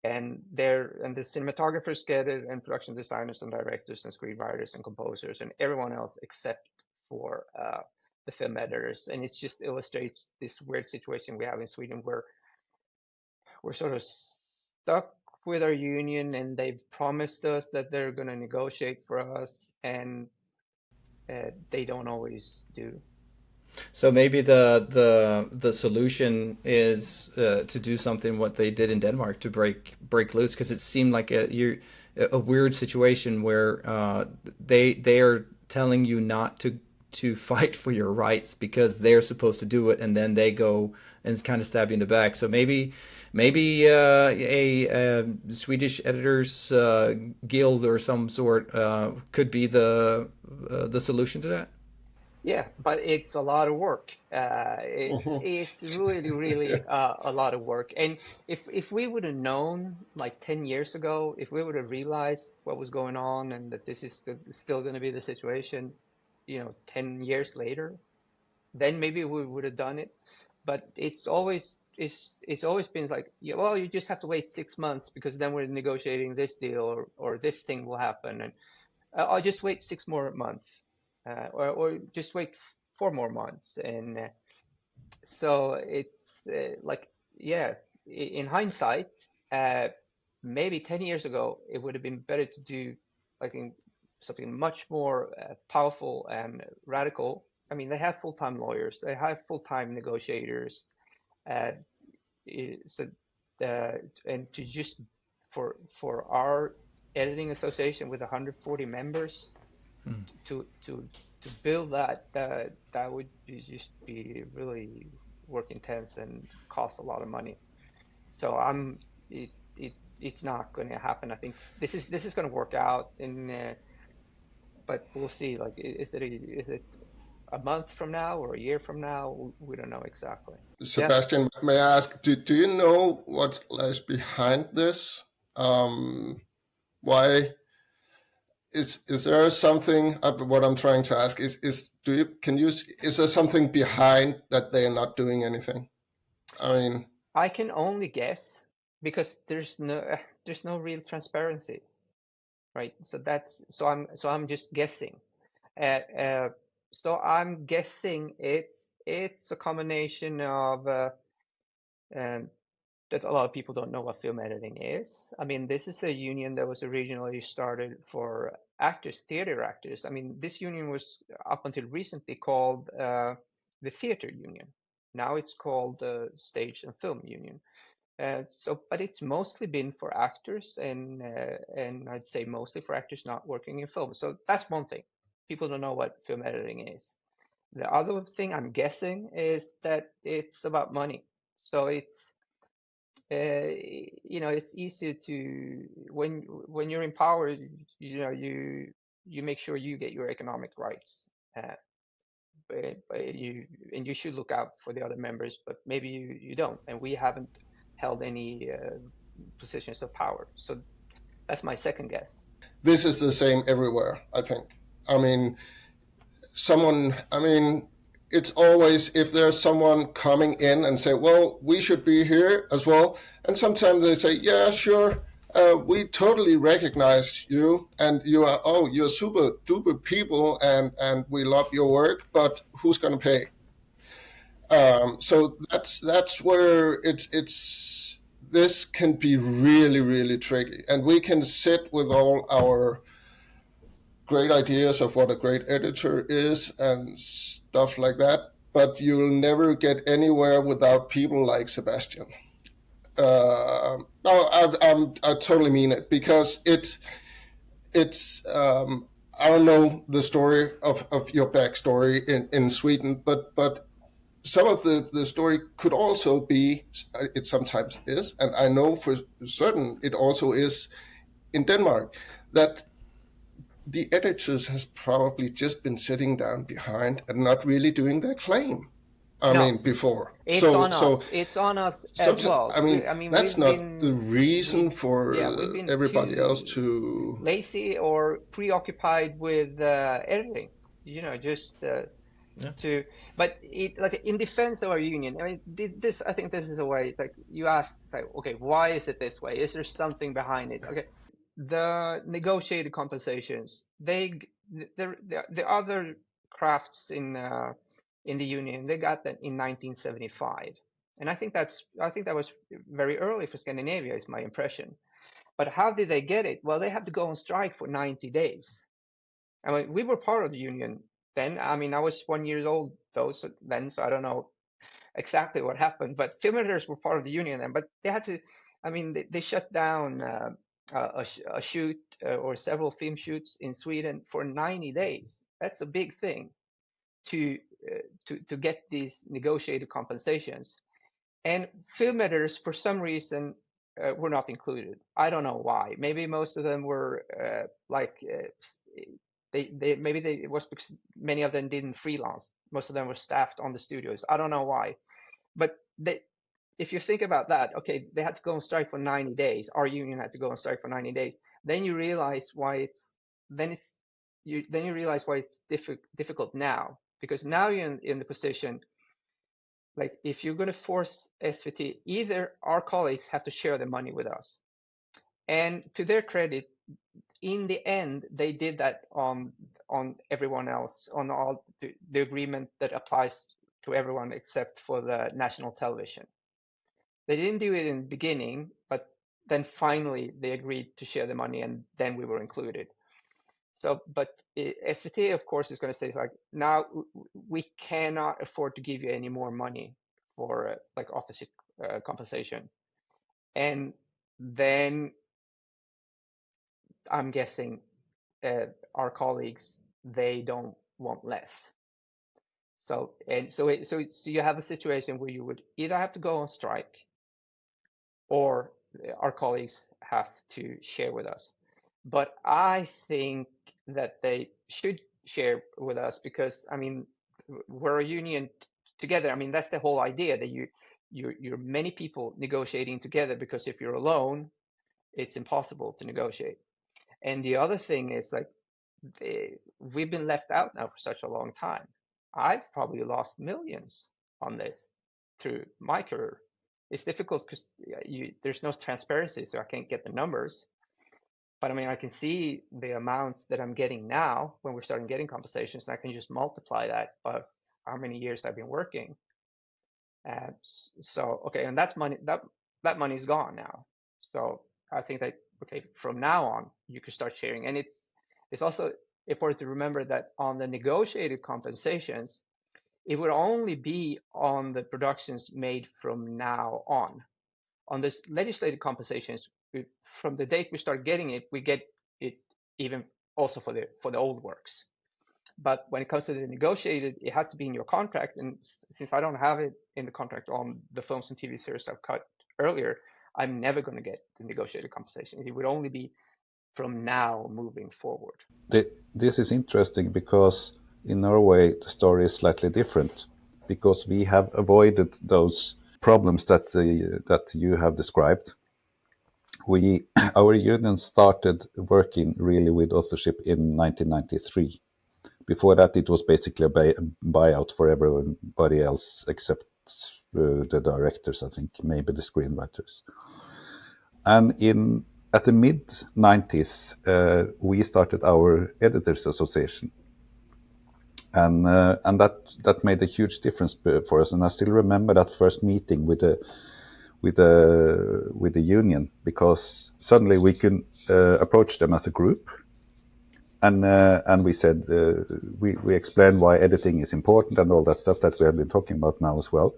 And the cinematographers get it, and production designers and directors and screenwriters and composers and everyone else except for the film editors. And it just illustrates this weird situation we have in Sweden, where we're sort of stuck with our union, and they've promised us that they're going to negotiate for us, and they don't always do. So maybe the solution is to do something what they did in Denmark, to break loose, because it seemed like a weird situation where they are telling you not to fight for your rights because they're supposed to do it, and then they go and kind of stab you in the back. So maybe a Swedish editors guild or some sort could be the solution to that. Yeah, but it's a lot of work. It's really a lot of work. And if we would have known like 10 years ago, if we would have realized what was going on and that this is still going to be the situation, 10 years later, then maybe we would have done it. But it's always been like, well, you just have to wait 6 months because then we're negotiating this deal or this thing will happen, and I'll just wait 6 more months. Or just wait 4 more months. And so it's in hindsight, maybe 10 years ago, it would have been better to do something much more powerful and radical. I mean, they have full-time lawyers, they have full-time negotiators, and to just for our editing association with 140 members, to build that would just be really work intense and cost a lot of money. So it's not going to happen. I think this is going to work out but we'll see. Like, is it a month from now or a year from now? We don't know exactly. Sebastian, may I ask, do you know what lies behind this? Why is there something? What I'm trying to ask is is there something behind that they are not doing anything? I mean, I can only guess because there's no real transparency, right? So I'm just guessing. So I'm guessing it's a combination of um, that a lot of people don't know what film editing is. I mean, this is a union that was originally started for actors, theater actors. I mean, this union was up until recently called the Theater Union. Now it's called the Stage and Film Union. But it's mostly been for actors, and I'd say mostly for actors not working in film. So that's one thing. People don't know what film editing is. The other thing I'm guessing is that it's about money. So it's it's easier to when you're in power, you make sure you get your economic rights. But you should look out for the other members, but maybe you don't. And we haven't held any positions of power. So that's my second guess. this is the same everywhere, I think. I mean, I mean, it's always if there's someone coming in and say, well, we should be here as well. And sometimes they say, yeah, sure, we totally recognize you and you're super duper people and we love your work, but who's going to pay? So that's where this can be really, really tricky. And we can sit with all our great ideas of what a great editor is and stuff like that, but you'll never get anywhere without people like Sebastian. No, I totally mean it because it's I don't know the story of your backstory in Sweden, but some of the story could also be, it sometimes is, and I know for certain it also is in Denmark, that the editors has probably just been sitting down behind and not really doing their claim. I No, mean, before. it's So, on so us. It's on us as well. I mean, We've that's not been the reason for we've been everybody else too to. lazy or preoccupied with editing. Just to. But like in defense of our union, I mean, this I think this is a way. Like you asked, like, okay, why is it this way? Is there something behind it? Okay, the negotiated compensations. The other crafts in the union, they got that in 1975, and I think that was very early for Scandinavia, is my impression. But how did they get it? Well, they had to go on strike for 90 days. I mean, we were part of the union then. I mean, I was 1 year old so I don't know exactly what happened. But film editors were part of the union then. But they had to. I mean, they shut down a shoot or several film shoots in Sweden for 90 days. That's a big thing to get these negotiated compensations. And film editors, for some reason, were not included. I don't know why. Maybe most of them were it was because many of them didn't freelance. Most of them were staffed on the studios. I don't know why, but if you think about that, okay, they had to go on strike for 90 days. Our union had to go on strike for 90 days. Then you realize why you realize why it's difficult now, because now you're in the position, like if you're going to force SVT, either our colleagues have to share the money with us, and to their credit, in the end, they did that on everyone else, on all the agreement that applies to everyone except for the national television. They didn't do it in the beginning, but then finally they agreed to share the money, and then we were included. So, but SVT, of course, is going to say, like, now we cannot afford to give you any more money for like authorship compensation. And then I'm guessing our colleagues, they don't want less. So you have a situation where you would either have to go on strike, or our colleagues have to share with us. But I think that they should share with us because, I mean, we're a union together. I mean, that's the whole idea, that you're many people negotiating together, because if you're alone, it's impossible to negotiate. And the other thing is, like, we've been left out now for such a long time. I've probably lost millions on this through my career. It's difficult because there's no transparency, so I can't get the numbers. But I mean, I can see the amounts that I'm getting now when we're starting getting compensations, and I can just multiply that by how many years I've been working. So okay, and that's money, that money is gone now. So I think that okay, from now on you can start sharing, and it's also important to remember that on the negotiated compensations, it would only be on the productions made from now on. On this legislated compensations, from the date we start getting it, we get it even also for the old works. But when it comes to the negotiated, it has to be in your contract. And since I don't have it in the contract on the films and TV series I've cut earlier, I'm never going to get the negotiated compensation. It would only be from now moving forward. This is interesting because in Norway the story is slightly different, because we have avoided those problems that you have described. Our union started working really with authorship in 1993. Before that, it was basically a buyout for everybody else except the directors, I think, maybe the screenwriters. And at the mid-90s, we started our editors association, and that made a huge difference for us. And I still remember that first meeting with the union, because suddenly we can approach them as a group. And we said, we explained why editing is important and all that stuff that we have been talking about now as well.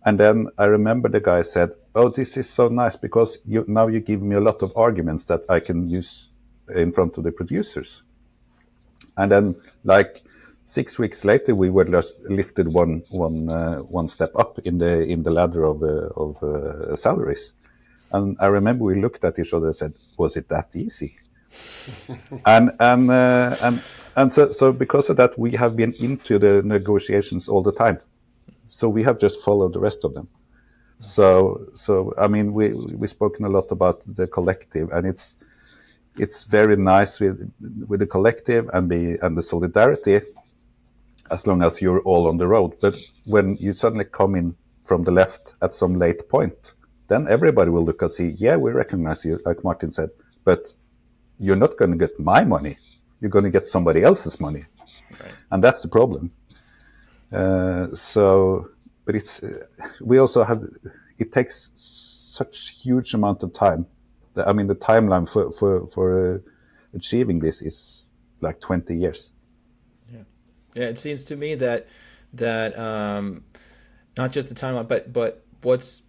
And then I remember the guy said, "Oh, this is so nice because now you give me a lot of arguments that I can use in front of the producers." And then, like 6 weeks later, we were just lifted one step up in the ladder of salaries. And I remember we looked at each other and said, "Was it that easy?" and so because of that, we have been into the negotiations all the time. So we have just followed the rest of them. So I mean, we've spoken a lot about the collective, and it's very nice with the collective and the solidarity, as long as you're all on the road. But when you suddenly come in from the left at some late point, then everybody will look and see, yeah, we recognize you, like Martin said, but you're not going to get my money. You're going to get somebody else's money. Right. And that's the problem. But we also have, it takes such huge amount of time. The timeline for achieving this is like 20 years. Yeah, it seems to me that not just the timeline, but what's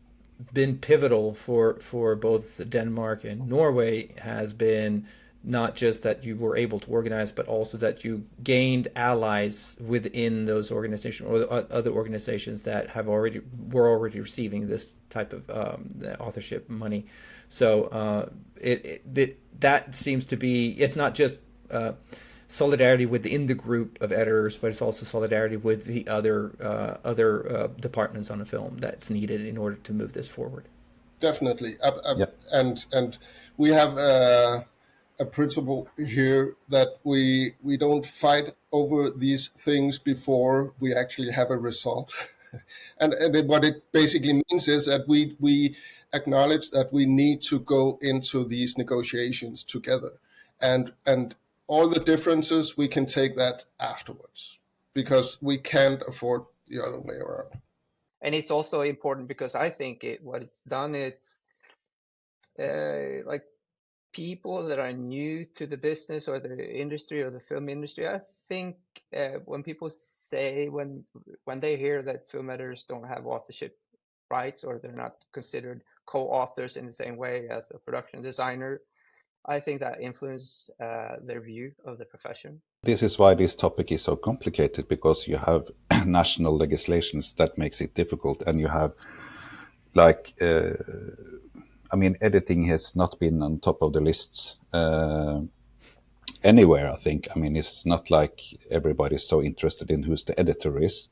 been pivotal for both Denmark and Norway has been not just that you were able to organize, but also that you gained allies within those organizations or other organizations that were already receiving this type of authorship money. So that seems to be, it's not just solidarity within the group of editors, but it's also solidarity with the other departments on the film that's needed in order to move this forward. Definitely. Yep. And we have a principle here that we don't fight over these things before we actually have a result. and what it basically means is that we acknowledge that we need to go into these negotiations together, and all the differences, we can take that afterwards, because we can't afford the other way around. And it's also important because I think what it's done, it's like people that are new to the business or the industry or the film industry. I think when people say, when they hear that film editors don't have authorship rights, or they're not considered co-authors in the same way as a production designer, I think that influences their view of the profession. This is why this topic is so complicated, because you have national legislations that makes it difficult, and you have editing has not been on top of the lists anywhere, I think. I mean, it's not like everybody's so interested in who's the editor is.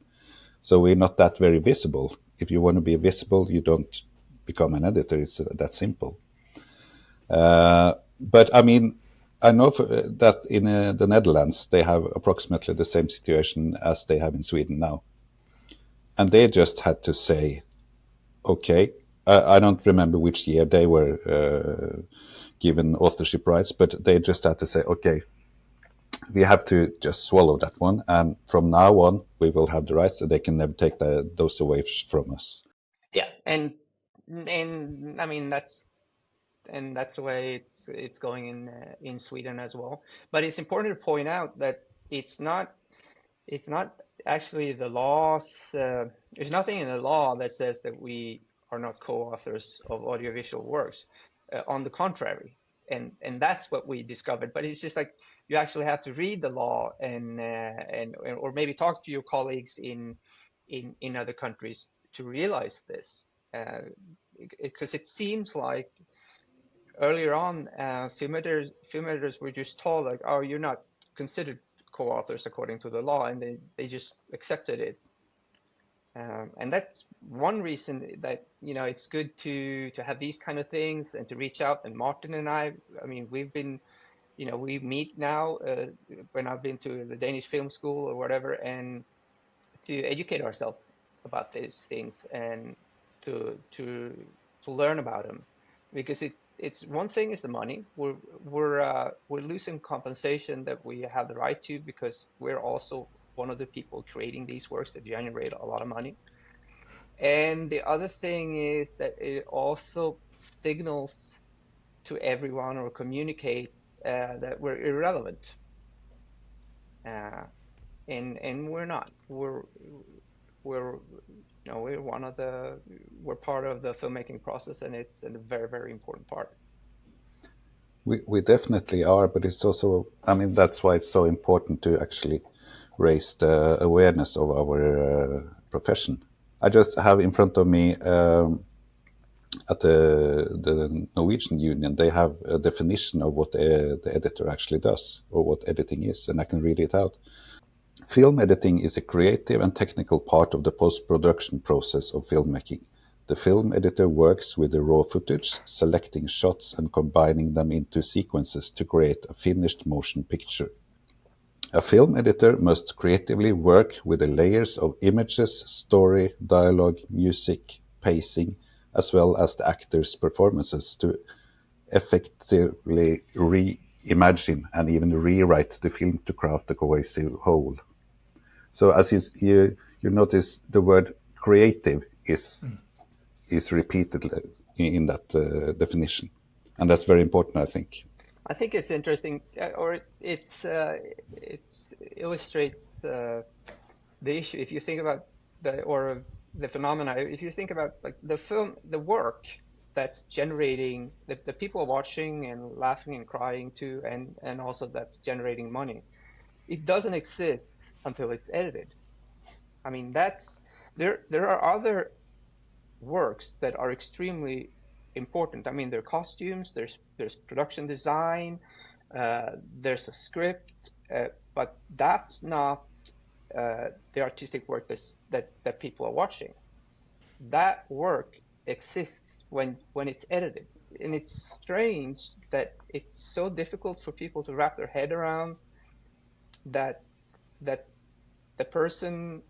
So we're not that very visible. If you want to be visible, you don't become an editor. It's that simple. But I mean, I know that in the Netherlands they have approximately the same situation as they have in Sweden now, and they just had to say, okay, I don't remember which year they were given authorship rights, but they just had to say, okay, we have to just swallow that one, and from now on we will have the rights, and they can never take those away from us. Yeah, and I mean that's the way it's going in Sweden as well. But it's important to point out that it's not actually the laws. There's nothing in the law that says that we are not co-authors of audiovisual works. On the contrary, and that's what we discovered. But it's just like you actually have to read the law and or maybe talk to your colleagues in other countries to realize this. Because it seems like earlier on, film editors were just told like, oh, you're not considered co-authors according to the law, and they just accepted it. And that's one reason that, you know, it's good to have these kind of things and to reach out. And Martin and I mean, we've been, you know, we meet now when I've been to the Danish Film School or whatever, and to educate ourselves about these things and to learn about them, because it's one thing is the money. We're losing compensation that we have the right to, because we're also one of the people creating these works that generate a lot of money. And the other thing is that it also signals to everyone or communicates that we're irrelevant, and we're not. We're you know, we're part of the filmmaking process, and it's a very, very important part. We definitely are, but it's also, I mean, that's why it's so important to actually raise the awareness of our profession. I just have in front of me at the Norwegian Union, they have a definition of what the editor actually does, or what editing is, and I can read it out. Film editing is a creative and technical part of the post-production process of filmmaking. The film editor works with the raw footage, selecting shots and combining them into sequences to create a finished motion picture. A film editor must creatively work with the layers of images, story, dialogue, music, pacing, as well as the actors' performances to effectively reimagine and even rewrite the film to craft a cohesive whole. So as you notice, the word creative is repeated in that definition, and that's very important, I think. I think it's interesting, or it illustrates the issue. If you think about the phenomena, if you think about like the film, the work that's generating the people watching and laughing and crying too, and also that's generating money, it doesn't exist until it's edited. I mean, there are other works that are extremely important. I mean, there are costumes, there's production design, there's a script, but that's not the artistic work that people are watching. That work exists when it's edited, and it's strange that it's so difficult for people to wrap their head around that the person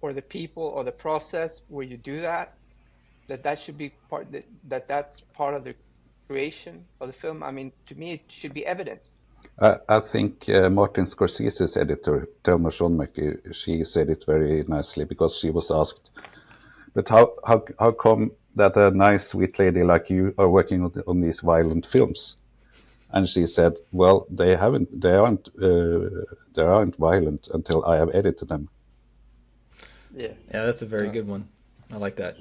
or the people or the process where you do that should be that's part of the creation of the film. I mean, to me, it should be evident. I think Martin Scorsese's editor, Thelma Schoonmaker, she said it very nicely, because she was asked, but how come that a nice, sweet lady like you are working on these violent films? And she said, well, they aren't violent until I have edited them. Yeah, that's a very good one. I like that.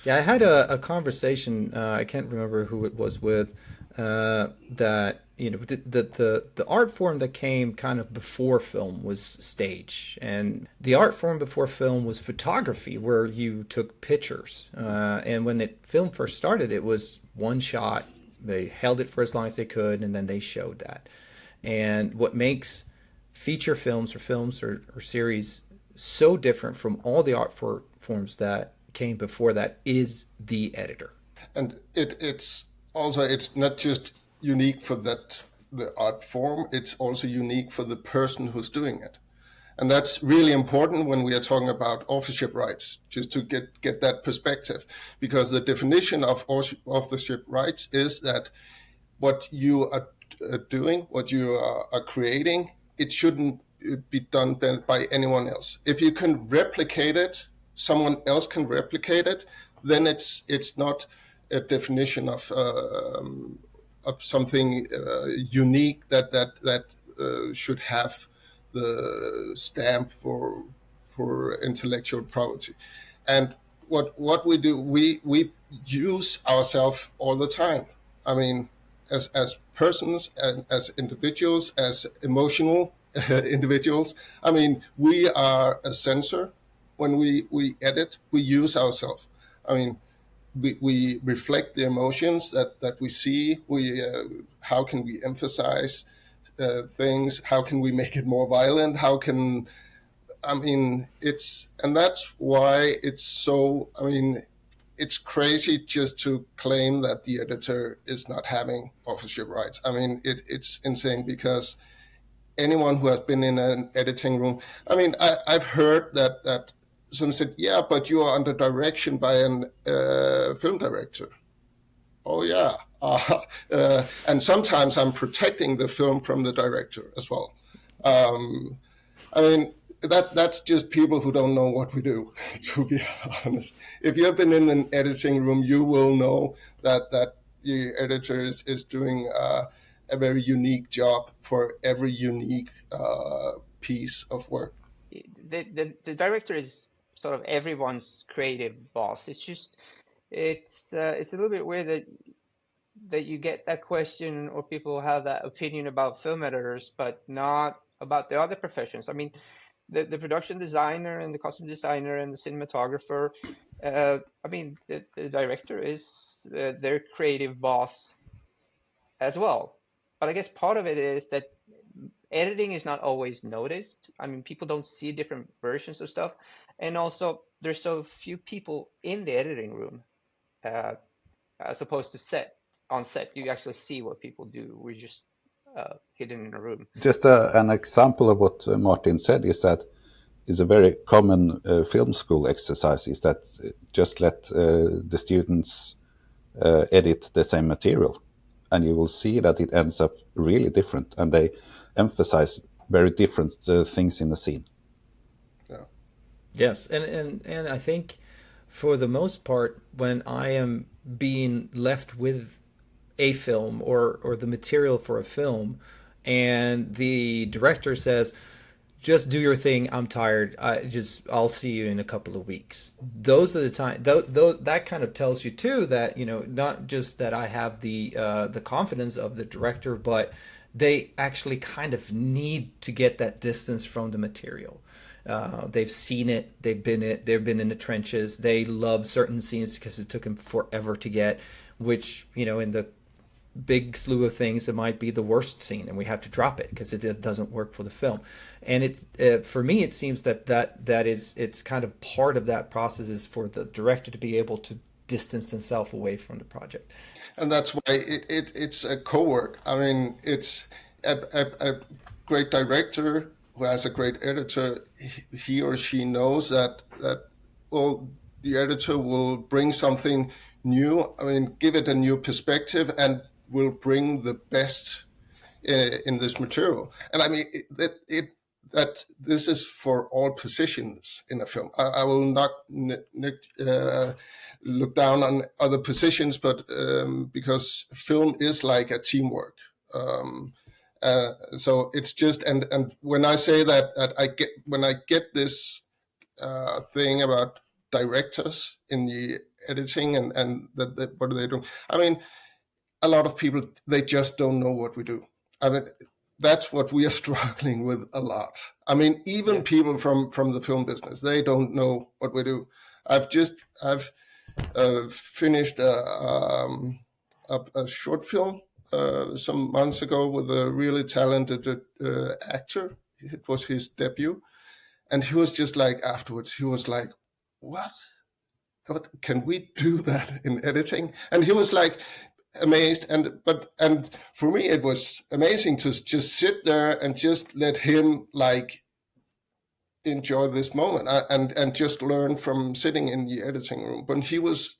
Yeah, I had a conversation. I can't remember who it was with. That, you know, the art form that came kind of before film was stage, and the art form before film was photography, where you took pictures. And when film first started, it was one shot. They held it for as long as they could, and then they showed that. And what makes feature films or series so different from all the art forms that came before that is the editor. And it's also, it's not just unique for that the art form, it's also unique for the person who's doing it. And that's really important when we are talking about authorship rights, just to get that perspective, because the definition of authorship rights is that what you are doing, what you are creating, it shouldn't be done by anyone else. If you can replicate it, someone else can replicate it, then it's not a definition of something unique that should have the stamp for intellectual property. And what we do, we use ourselves all the time. I mean, as persons and as individuals, as emotional individuals. I mean, we are a censor. When we edit, we use ourselves. I mean, we reflect the emotions that we see. How can we emphasize things? How can we make it more violent? And that's why it's so, it's crazy just to claim that the editor is not having authorship rights. I mean, it's insane, because anyone who has been in an editing room, I've heard that someone said, yeah, but you are under direction by an film director. Oh, yeah. And sometimes I'm protecting the film from the director as well. That's just people who don't know what we do, to be honest. If you have been in an editing room, you will know that the editor is doing a very unique job for every unique piece of work. The director is sort of everyone's creative boss. It's a little bit weird that you get that question, or people have that opinion about film editors, but not about the other professions. I mean, the production designer and the costume designer and the cinematographer, the director is their creative boss as well. But I guess part of it is that editing is not always noticed. I mean, people don't see different versions of stuff. And also, there's so few people in the editing room, as opposed to on set. You actually see what people do. We're just hidden in a room. Just an example of what Martin said is a very common film school exercise, is that just let the students edit the same material, and you will see that it ends up really different, and they emphasize very different things in the scene. Yeah. Yes, and I think for the most part, when I am being left with a film or the material for a film, and the director says, just do your thing, I'm tired, I'll see you in a couple of weeks. Those are the time. That kind of tells you too that, not just that I have the confidence of the director, but they actually kind of need to get that distance from the material. They've seen it, they've been in the trenches, they love certain scenes because it took them forever to get, which, in the big slew of things, it might be the worst scene, and we have to drop it because it doesn't work for the film. And for me, it seems it's kind of part of that process is for the director to be able to distance himself away from the project. And that's why it's a co-work. I mean, it's a great director who has a great editor. He or she knows that the editor will bring something new. I mean, give it a new perspective, and will bring the best in this material. And I mean that this is for all positions in a film. I will not look down on other positions, but because film is like a teamwork. So it's just, and when I say that when I get this thing about directors in the editing and what are they doing? I mean, a lot of people, they just don't know what we do. I mean, that's what we are struggling with a lot. I mean, even people from the film business, they don't know what we do. I've finished a short film some months ago with a really talented actor. It was his debut, and he was just like, afterwards, he was like, "What? Can we do that in editing?" And he was like, amazed. And for me, it was amazing to just sit there and just let him like enjoy this moment and just learn from sitting in the editing room. But he was,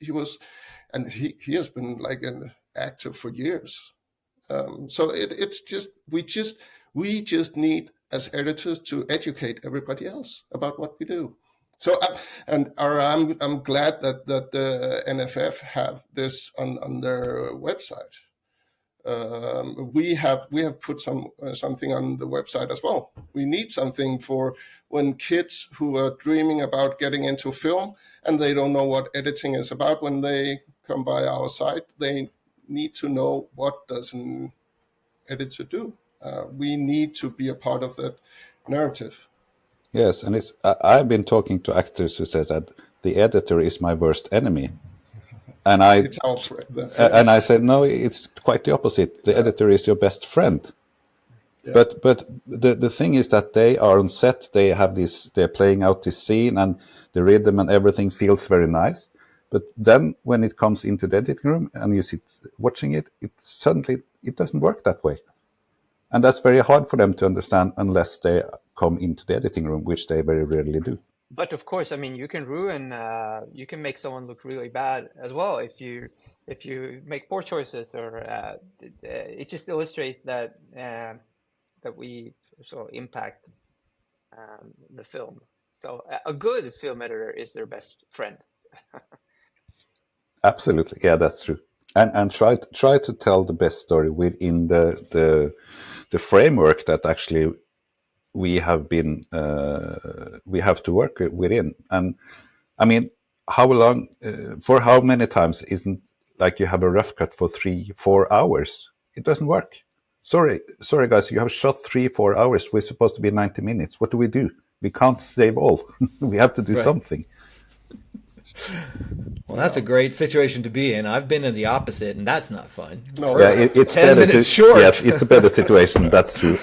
and he has been like an actor for years. So it's just we just need as editors to educate everybody else about what we do. So I'm glad that the NFF have this on their website. We have put something on the website as well. We need something for when kids who are dreaming about getting into film and they don't know what editing is about. When they come by our site, they need to know what does an editor do. We need to be a part of that narrative. Yes, and I've been talking to actors who says that the editor is my worst enemy. And It's our friend. And I said, no, it's quite the opposite. The editor is your best friend. Yeah. But the thing is that they are on set. They're playing out this scene, and the rhythm and everything feels very nice. But then when it comes into the editing room and you sit watching it, suddenly it doesn't work that way. And that's very hard for them to understand unless they come into the editing room, which they very rarely do. But of course, I mean, you can make someone look really bad as well if you make poor choices, or it just illustrates that we sort of impact the film. So a good film editor is their best friend. Absolutely, yeah, that's true. And try to tell the best story within the framework that actually we have to work within. And I mean, how long, for how many times isn't like you have a rough cut for 3-4 hours? It doesn't work. Sorry guys, you have shot 3-4 hours. We're supposed to be 90 minutes. What do? We can't save all. We have to do something. Well, that's a great situation to be in. I've been in the opposite, and that's not fun. No, yeah, it's 10 minutes short. Yes, it's a better situation. That's true.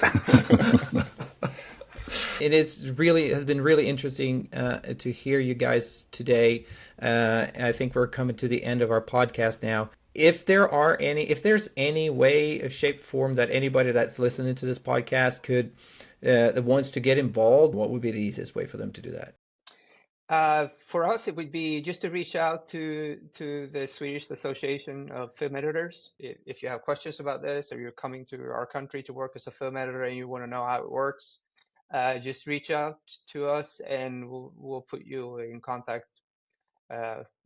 It has been really interesting to hear you guys today. I think we're coming to the end of our podcast now. If there's any way, shape, form that anybody that's listening to this podcast that wants to get involved, what would be the easiest way for them to do that? For us, it would be just to reach out to the Swedish Association of Film Editors. If you have questions about this, or you're coming to our country to work as a film editor and you want to know how it works, just reach out to us and we'll put you in contact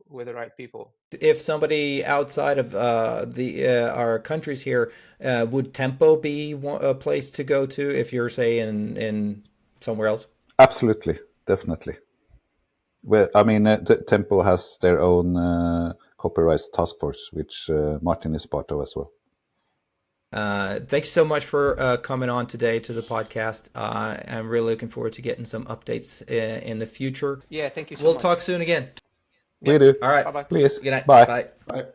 with the right people. If somebody outside of our countries here, would Tempo be a place to go to if you're, say, in somewhere else? Absolutely, definitely. Well, I mean, Tempo has their own copyright task force, which Martin is part of as well. Thanks so much for coming on today to the podcast. I'm really looking forward to getting some updates in the future. Yeah, thank you so much. much. We'll talk soon again. We do. All right. Bye-bye. Please. Good night. Bye. Bye. Bye.